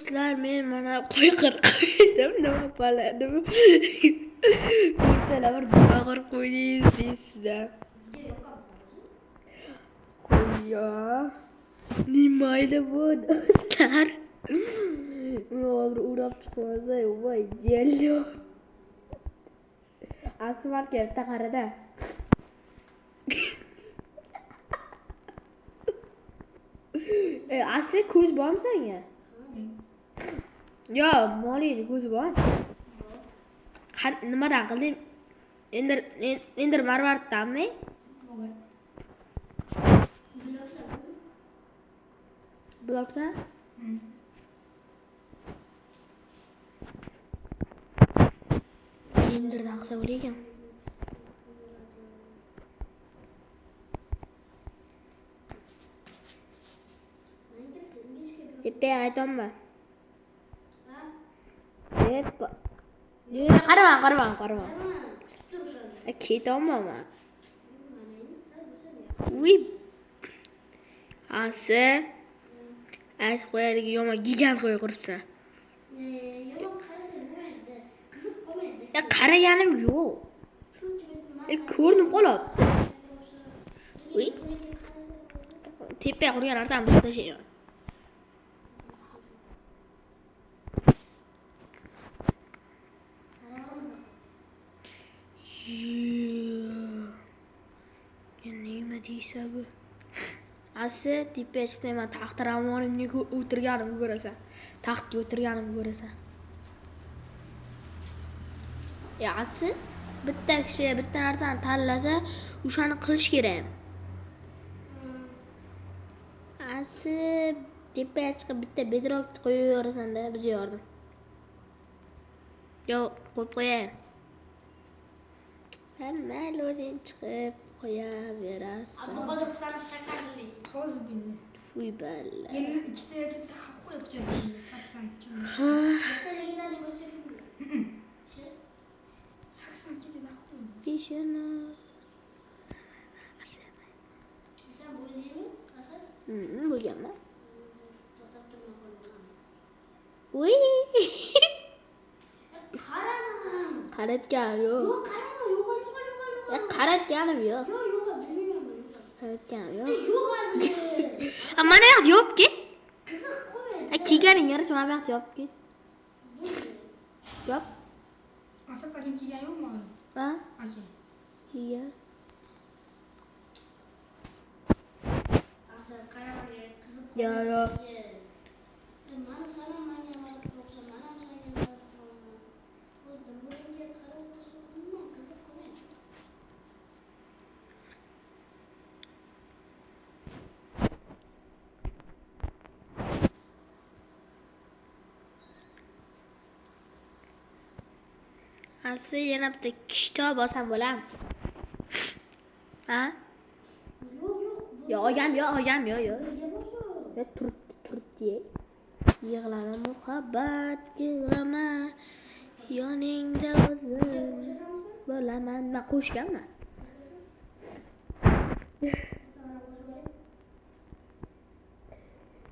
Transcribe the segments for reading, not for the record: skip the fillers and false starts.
Do'stlar, men mana qo'y qirqdim, nima bo'ladim? Ko'rsalar bir nima qilib qo'ydingiz deysizlar. Qo'yya. Nimaydi bu do'stlar? Hozir urab chiqmasa, voy jello. Asmarga bitta qarada. Asli ko'z bormi senga? Yo, molini ko'zi bor. Nimadan qilding? Endi marvariddanmi? Blokdan? Endirdan qilsa bo'lar ekan. Tepe aytolma. Qarama. Ketolmayman. Uy. Asi. As qo'yadigan yomon gigant qo'y quribsan. Yomon qarasa bo'lmaydi. Qiziq qolmaydi. Qaraganim yo'q. Ko'rinib qoladi. Uy. Tepe qurgan narsa bu tashlayman. Nima deysa bu? Asi tepasida men taxtiravonimni o'tirganimni ko'rasan. Taxtga o'tirganimni ko'rasan. Asi bitta kishi bitta narsani tanlasa, o'shani qilish kerak. Asi tepaga chiqib bitta bedrockni qo'yib yuborasan-da, bizga yordam. Yo, qo'yib qo'yayim. Mayli o'zing chiqib qo'yaverasiz. Abduqodir Husanov 80 yillik. Hozir bildi. Voy balla. Yana ikkita yachitda haq qo'yib qo'yadi. 82. Ertaligini ko'rsatib. 80 kechada haq qo'ydi. Ishona. Sen bo'ldingmi? Asal? Bo'lganman. To'xtab turmay qoldim. Voy. Qarama. Qaratganim yo'q. Yo'q, qarama, yo'q. Qaratganim yo'q. Yo'q, bilmayman. Qaratganim yo'q. Yo'q, albatta. Mana yo'q yopib ket. Qiziq qolmaydi. Kiyganing yarasi mana yo'q yopib ket. Yop. Asal qadin kiygan yo'qmi? Ha? Aka. Iya. Asal qarama, qiziq. Yo. Mana sana menga nima qilsa, mana senga nima qilaman. O'zim bunga qarab tursa, nima qiziq qolmaydi. Asi yana bitta kitob olsam bo'ladimi? Ha? Yo'q. Olgam yo'q. Birga bo'lsin. Ya turibdi. Yig'lama muhabbat, yig'lama. Yoningda o'zim bo'laman. Men qo'shganman.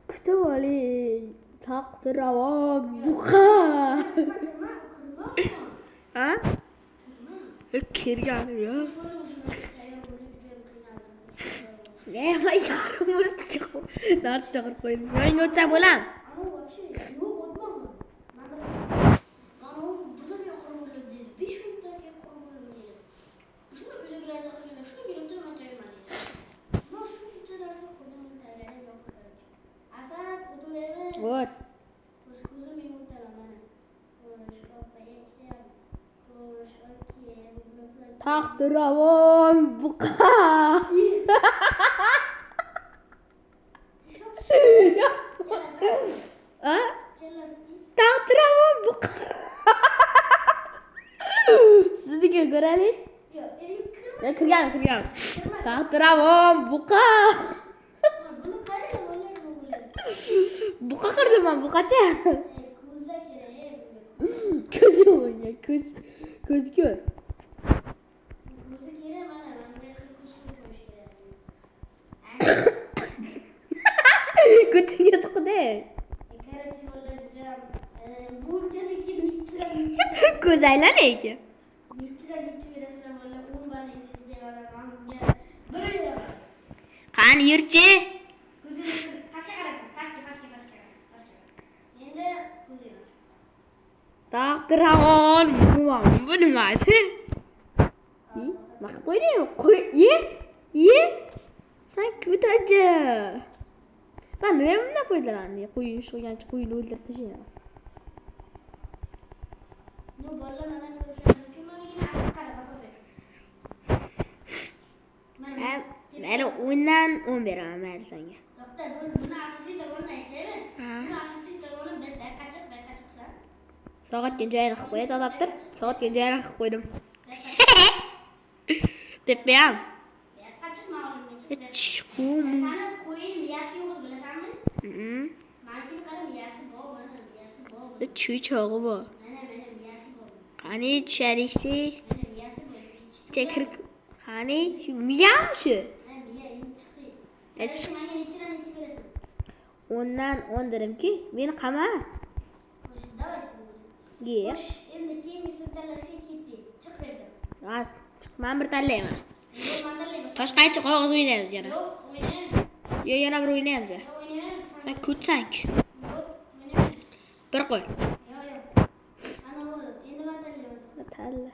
Kutib oling. Taqdiravon buqa. Ha? Kirganim yo'q. Men yarim minutga narsa chaqirib qo'ydim. Men o'tsam bo'lam. O't. Taqdiravon buqa. Ha? Taqdiravon buqa. Sizga ko'raylik. Kirgan. Taqdiravon buqa. Buqa qirdiman, buqacha. Ko'z yo'q, ko'z ko'r. Ko'tingga tiqdi. ko'z aylanik. Yurtchilar berasizlar bola 10 balingiz deganlar menga 1 beraman. Qani yurchi? Ko'zingizni pastga qarang, pastga. Endi ko'zingiz. Taqdiramon, bu nima edi? Vaqt qo'yding, qo'y, ye. Sen ko'taja. Sen nima bunday qo'ydilarni? Qo'ying sho'gancha qo'yni o'ldirib tashlayman. No bolalar mana ko'rishadi. Kimligini asab qarab baho ber. Mayli 10 dan 10 beraman mayli senga. Doktor, buni asosiy tomonni aytaymi? Buni asosiy tomoni bitta qachiqsan. Soatga joyini qilib qo'yadi doktor. Soatga joyini qilib qo'ydim. Tepayam. Qachiq ma'lumotga Sani qo'ying miyasi yo'q bilasanmi? Menga qarab miyasi bor, mana miyasi bor. Chuchog'i bor. Mana miyasi bor. Qani tusharikchi? Mana miyasi bor. Chekir. Qani shu miyami shu? Mana miya endi chiqdi. Menga nechidan nechi berasan? 10 dan 10 derimki, meni qama. Xo'sh, davaychi. Ye. Endi keyingisini tanlashga ketdik. Chiq berdim. Ras. Men bir tanlayman. Yo'q, men tanlayman. Toshqaychi qog'oz o'ynaymiz yana. Yo'q, o'ynaymiz. Yo, yana bir o'ynaymiz. Yo'q, o'ynaymiz. Sen ko'tsang. Yo'q, o'ynaymiz. Bir qo'y. Yo'q. Ana bo'ldi. Endi men tanlayman. Talla.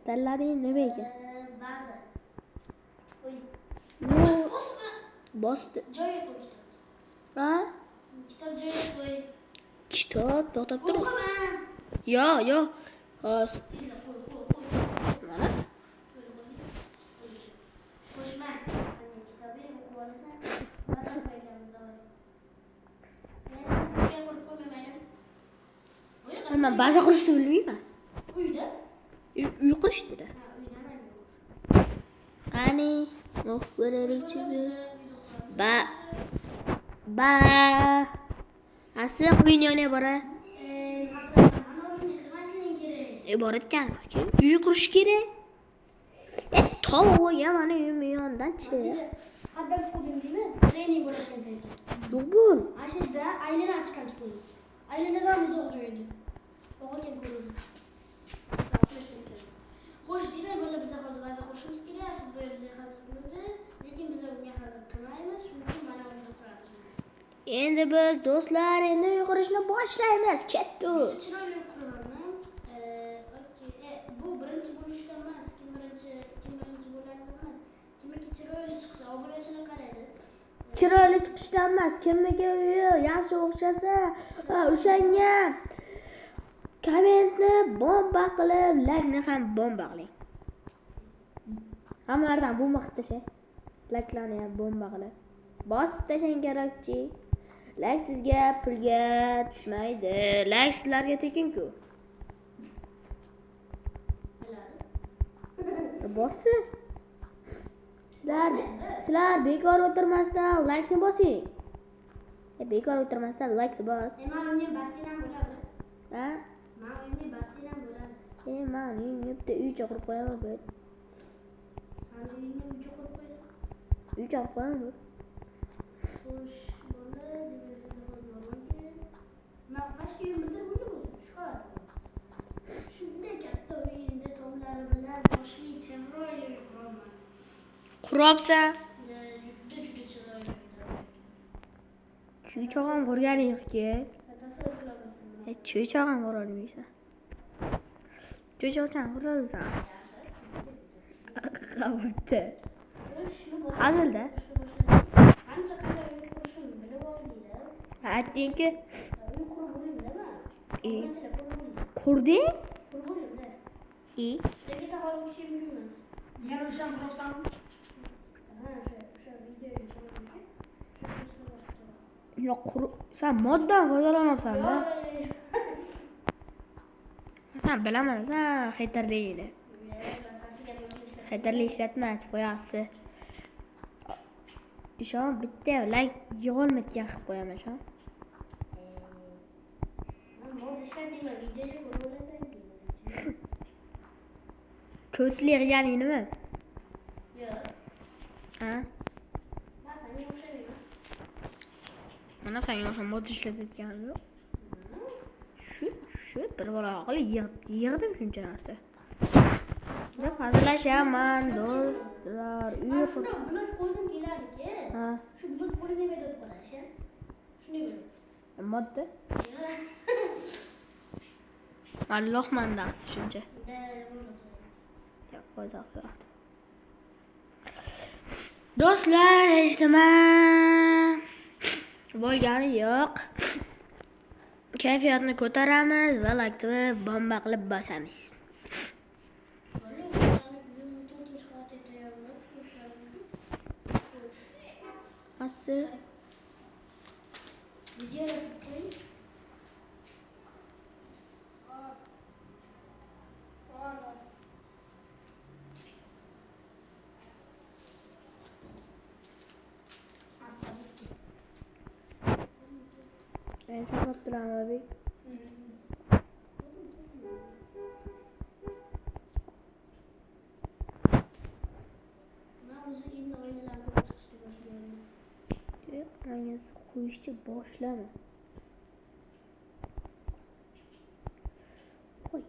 Tallading nima ekan? Ba'zi. Qo'y. Bosma. Bosdi. Joyiga qo'y. Ha? Kitob joyiga qo'y. Kitob to'xtab tur. O'qima. Yo. Hozir. Qo'y. Mana. Qo'shma. Kitobni o'qib olasan. Ba'zi qo'yganmiz davay. Men sizga qo'yib qo'ymayman. Men baza qurishni bilmayman. Uyda? Uy qurishdi. Ha, uyda men. Qani, o'q ko'raylikchi. Ba. Asli o'yin o'ynay bora. Iboratkan. Uy qurish kerak. Tovuq mana uyim yondan-chi. Qadam qo'ydim deymi? Trening bo'layotgan payti. Yo'q bo'l. Ashida aylana ochgan qo'ydim. Aylanadan uzoq joyda. O'g'il ko'rdim. Xo'sh, deyman, bola biz hozir baza qo'shimiz kerak, asl bu bizga hazır qildi. Lekin biz unga hazır qilmaymiz, chunki mana uni qilamiz. Endi biz do'stlar, endi uy qurishni boshlaymiz. Ketdik. Chiroyli qurolmi? Okey. Bu birinchi bo'lishda emas, kim birinchi bo'ladi emas. Kimiki chiroyli chiqsa, obunachini qaraydi. Chiroyli chiqishdan emas, kimniki uyi yaxshi o'xshasa, o'shanga kommentni bomba qilib, like ni ham bomba qiling. Hammalardan bomba qilib tashlang. Like-larni ham bomba qilib. Bosib tashlang kerakchi. Like sizga pulga tushmaydi. Like sizlarga tekin-ku. Bosing. Sizlar bekor o'tirmasdan like ni bosing. Bekor o'tirmasdan like ni bos. Men unga basseyn bo'ladi. Ha? Men unga basseyn bo'ladi. Men uyimda uycha qurib qo'yaman bu. Sen uyingga uycha qurib qo'yasan. Uycha qurib qo'yaman. Xo'sh, bola demasdan hozirmanki. Men qashki uyimda bo'lib chiqar. Shunday katta uyingda tomlari bilan boshli chiroyli quraman. Qurabsan? Juda chiroyli. Chuychog'am qurganing yo'q-ki. Tasavvur qilaman. Chuychog'am qura olmaysan. Chuychog'chan qura olasan. Qabulda. Hazilda. Qancha qanday uy qurishni bilib oldinglar. Aytdingki, Uy qurib bo'ldimi? qurding? Qurib bo'ldimda. Lekin sahar o'qish mumkin. Yana o'shan quribsanmi? Ha, o'sha videoga chiqardim. Yo'q, sen moddan foydalanyapsan-da. Sen bilaman, sen xatarlaydi. Xatarli ishlatma, qo'yasiz. Ishon bitta like yig'olmayotgan qilib qo'yaman, ishon. Ko'tli ya'ni nima? Yo'q. Ha? Mana senga o'sha mod ishlatayotganim yo'q. Shu Shu bir balo qilib yig'dim shuncha narsa. Deb hazillashaman do'stlar. Bular qo'ydim kelardi-ki. Ha, Shu bulut qo'yib yemay deb qarash, ya. Shunday bo'ladi. modda. Alloh mandasi shuncha. Yo'q, qo'ydoqsa. Do'stlar, hech nima bo'lgani yo'q. Kayfiyatni ko'taramiz va laktni bomba qilib bosamiz. Asli ben çok mutluyum abi. Hangisi koyuştu boşlama. Koy.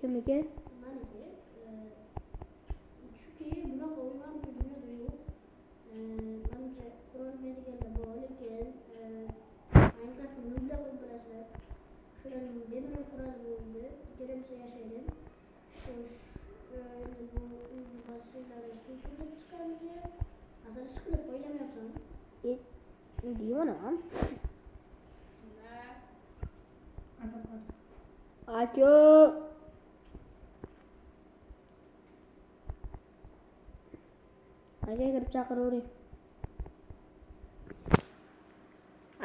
Kimiga? Chunki bunaqa o'yinlar dunyoda yo'q. Menimcha ko'rolmaydiganda bor, lekin Minecraftni mulla qilib bilasizlar. Shularning bemalol quroli bo'ldi. Kerak bo'lsa yashaylik. Xo'sh, endi bu masalalar suv qilib chiqamiz ya. Asal ish qilib o'ylamayapsan. Deyman. Azatlar. Acho. Aka kirib chaqiravering.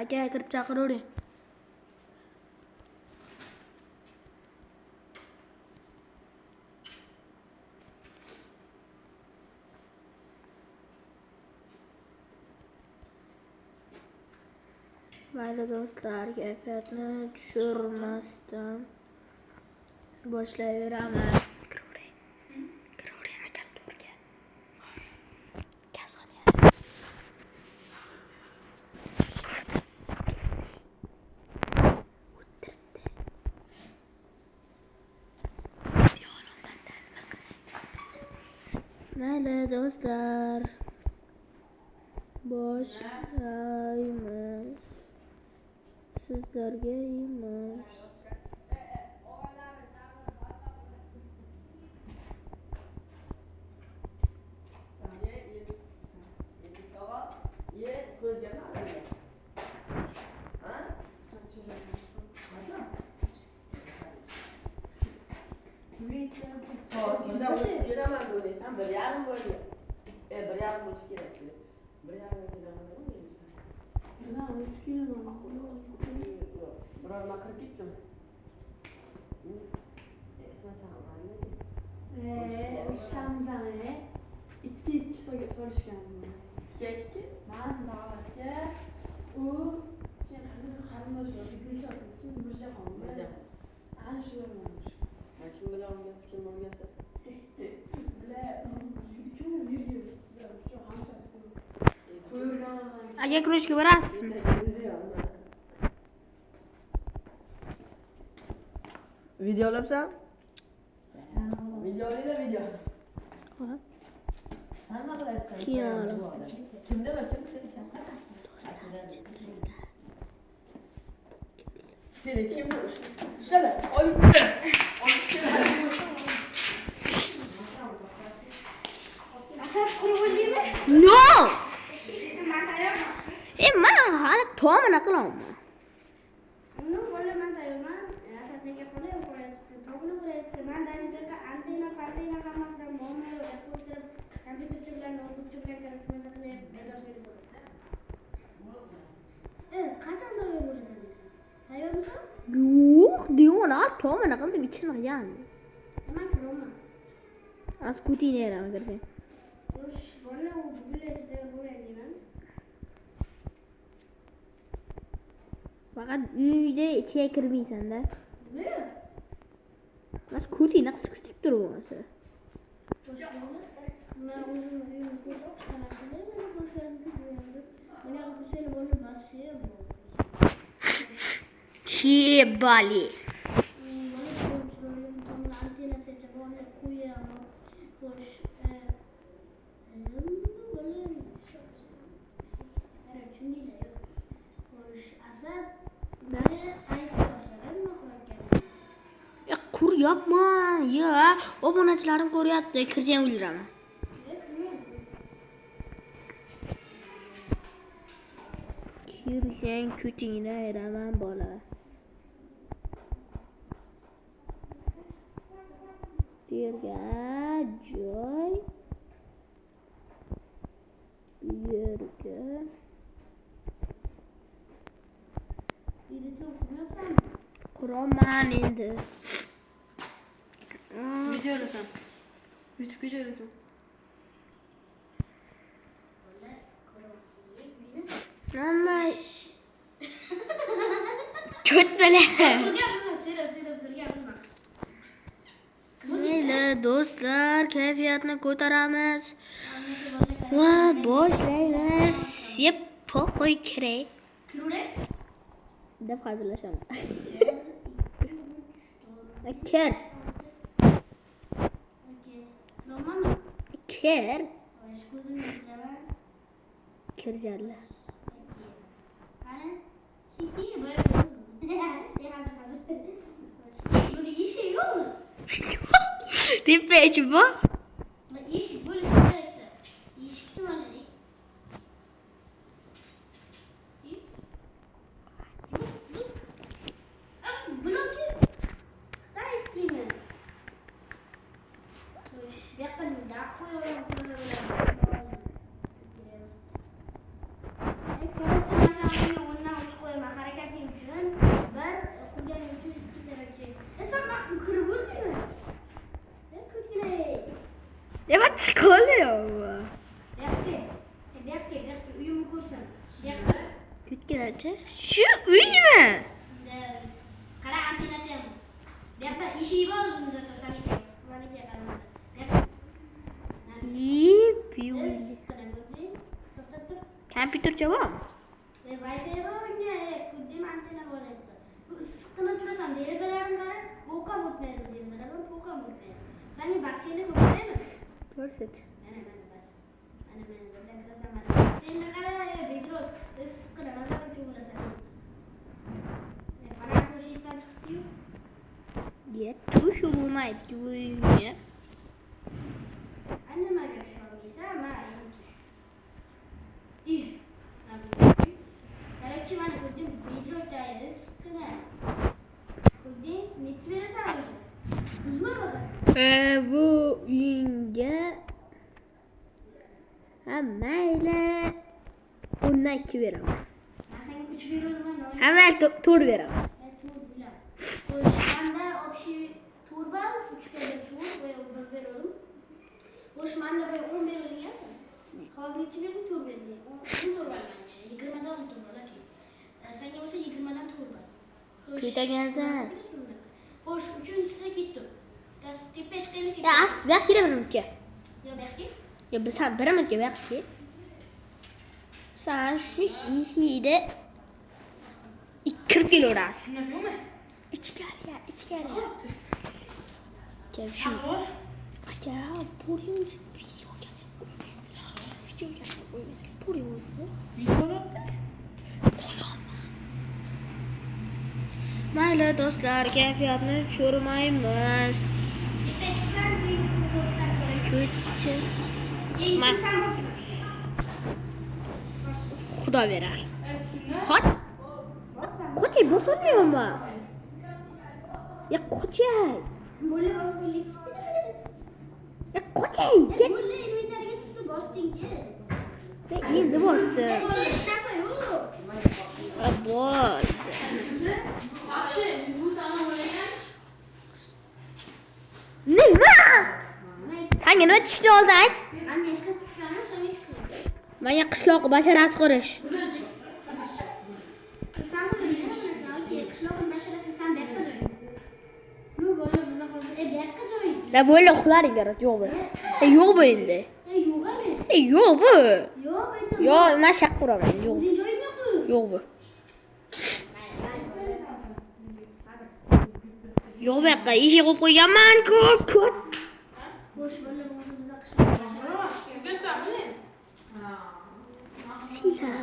Aka kirib chaqiravering. Mayli do'stlar, kayfiyatni tushirmasdan boshlayveramiz. Kiravering akam to'rga. Gaz olyapti. Mayli do'stlar, boshlaymiz. Sizlarga emas. Burama kirib ketdim. Shamzani ikki so'ga so'rashgandim. Ikki? Men da'vatga u qarindoshlar ismi Mirjahon. Ana shu bo'lmoqchi. Kim bilan o'rgansa, kim o'rgansa? Aka kurashga borasizmi? Video olyapsan? Video olayla video. Ha. Nima qilyapsan? Kiyim. Kimda bor? Seni kim bor? Shana, olib kel. No! Men hali tomini qilaman. Uni qo'llaman tayyorman. Asadbekka qo'lay qo'yapti. Topini qo'yapti. Men Danibekka antena hammasidan muammo yo'q. O'tirib kompyuterchi bilan notebookchi bilan ko'rishmasa qilib e'lon beradi. Qachon tayyor bo'lasan? Tayyormisan? Yo'q, deyman, tomini qildim ichini qilgan. Nima qilaman? Askutini eraman kirgan. Xo'sh, bo'ldi, u bugunlar tayyor bo'layapman. Faqat uyda ichiga kirmaysan-da. Nima? Mas kutini qisib kutib turibsan. Men o'zim uyimni foto chiqarishim, men boshqalarni ko'rgandim. Meni qilib bo'lib bosishim. Shibali. Ya kur yapma ya. Obunachilarim ko'ryapti. Kirsang o'ldiraman. Kirsang kutingni ayiraman bola. Yerga joy. Yerga. Quraman endi. Video olasan. YouTube'ga joylasan. Nima? Ko'tbalar. Mayli do'stlar, kayfiyatni ko'taramiz va boshlaymiz. Yep, qo'y kerak deb hazillashamiz. Ker. Ker. Kirjarlar. Tepechi bu. Nima chiqolyapti? Ketgancha? Shu uymi? Qara antenasi ham. Bu yerda eshik bor o'zimiz zato saniki. Maniga qaraman. Kompyuter javob. Wi-Fi borga, kuddim antena bor edi. Bu issiqqina turasan, derazalarni qarab, o'qam o'tmaydi derazalardan, o'qam o'tmaydi. Seni basseyni ko'rsataymi? Ko'rsat. Mana bas. Mana bundan kirasan mana. Senga qara, bedro, issiqqina nazardan cho'g'lasan. Qara ko'shishdan chiqdi-yu. Ya, tush bo'lmaydi uyga. Nimaga tusholmaysan? Mana tush. Qarabchi mana kuddim bedro taydi, issiqqina. Kuddim necha berasan? Uzma bola. Bu uyingga mayli 12 beraman. Men senga 3 beraman. Hamma 4 beraman. Manda общий tur bor, 3 ga 1 tur va 1 beradim. Xo'sh, menda bu 10 berilgansan. Hozir necha berding tur berding? 10 tur bergan. 20 dan 10 tur bor aka. Senga bo'lsa 20 dan tur bor. Ko'tagansan. Xo'sh, uchinchisi ketdi. Tepa chiqaylik. Ya, bu yoqqa beraman. Yo, berki. Ya, bir saat beraman bu yoqqa. Sen şu ishida kirib kelaverasiz. Nima? İçkari. Gel şu. Acha, pulimiz videoga qo'ymaysiz. Pulimiz. Mayli do'stlar, kayfiyatni tushirmaymiz. Xudo berar. Qo'chay bosolmayapman. Ya qo'chay. Bo'la bosmaylik. Ya qo'chay. Bo'la inventariga tushdi bosding-chi. Ya endi bosdi. Hech narsa yo'q. Bo'ldi. Вообще, bu sana o'ylagan. Nima? Senga nima tushdi hozir ayt? Anne ishlab tushganim senga tushdi. Menga qishloq basharasi qurish. Sen o'ylayapsan, oke, qishloqni basharasi sen bu yoqqa joy. Nu bo'la biza hozir bu yoqqa joy. La bo'ldi uxlaringlar, yo'q bu. Yo'q bu endi. Yo'q ali. Yo'q bu. Yo'q aytaman. Yo'q, men shaq quraman. Yo'q. O'zing joyingga qo'y. Yo'q bu. Yo'q bu yoqqa eshik qo'yib qo'yganman ko'p. Boş bolalar bo'lsa bizga qishloqqa Yugasanmi? Ha. Sila.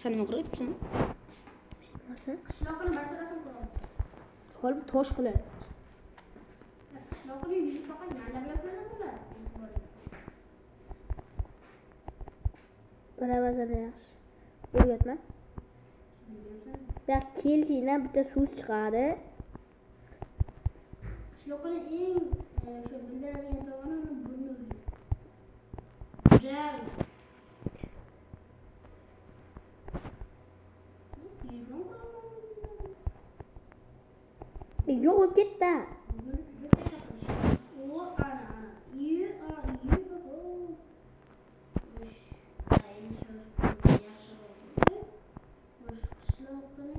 Sen nima qilyapsan? Qishloqni basharasini ko'raman. Qolib tosh qiladi. Qishloqni yuzib faqat mallablab bo'ladi. Baravazani yaxshi. O'rgatma. Ya kelchidan bitta so'z chiqadi. Qishloqni eng shu bildiradigan tomoni uni burni uzun. Güzel. Yo'q o'tib ketdi. O ana. İyi, iyi bak o. Yaxshi bo'ldi. Bosh qishloqni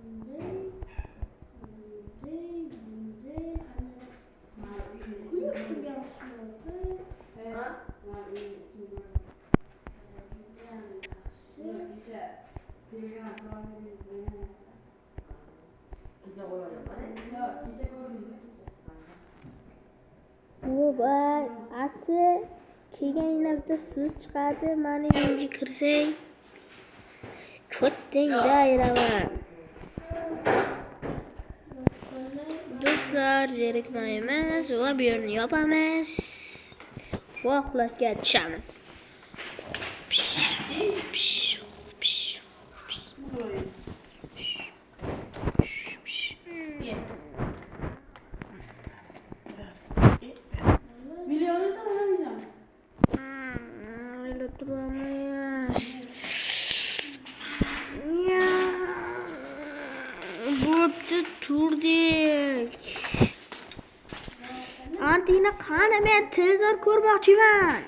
bunday Baba, asli kelganingdan bitta so'z chiqadi. Mani uyga kirsang, ko'tting dayraman. Do'stlar, zerikmaymiz va bu yerni yopamiz. Va uxlashga tushamiz. Milyonu sen alamayacağım. Öyle duramayız. Ya, bo'pti turdik. Antina qani, men televizor ko'rmoqchiman.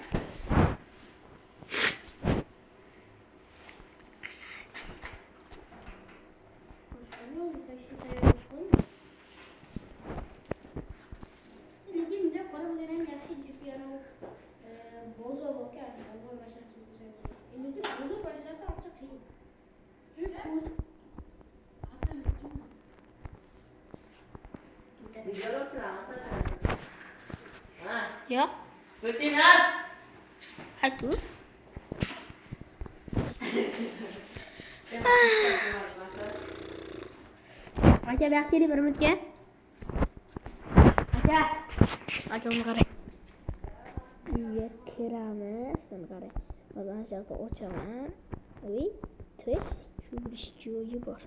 Yo'q. Rutinat. Aytu. Aka bu yoqqa keling bir minutga. Aka. Aka uni qarang. Uyga kiramiz. Uni qarang. Mana shu yoqda ochaman. Voy, tush. Shu bir joyi bor.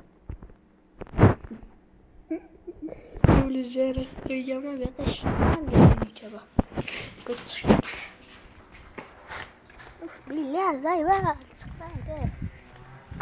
Böyle jere koyacağım ve de şundan bak. Good. Uf, billahi zay var. Çıkmadı.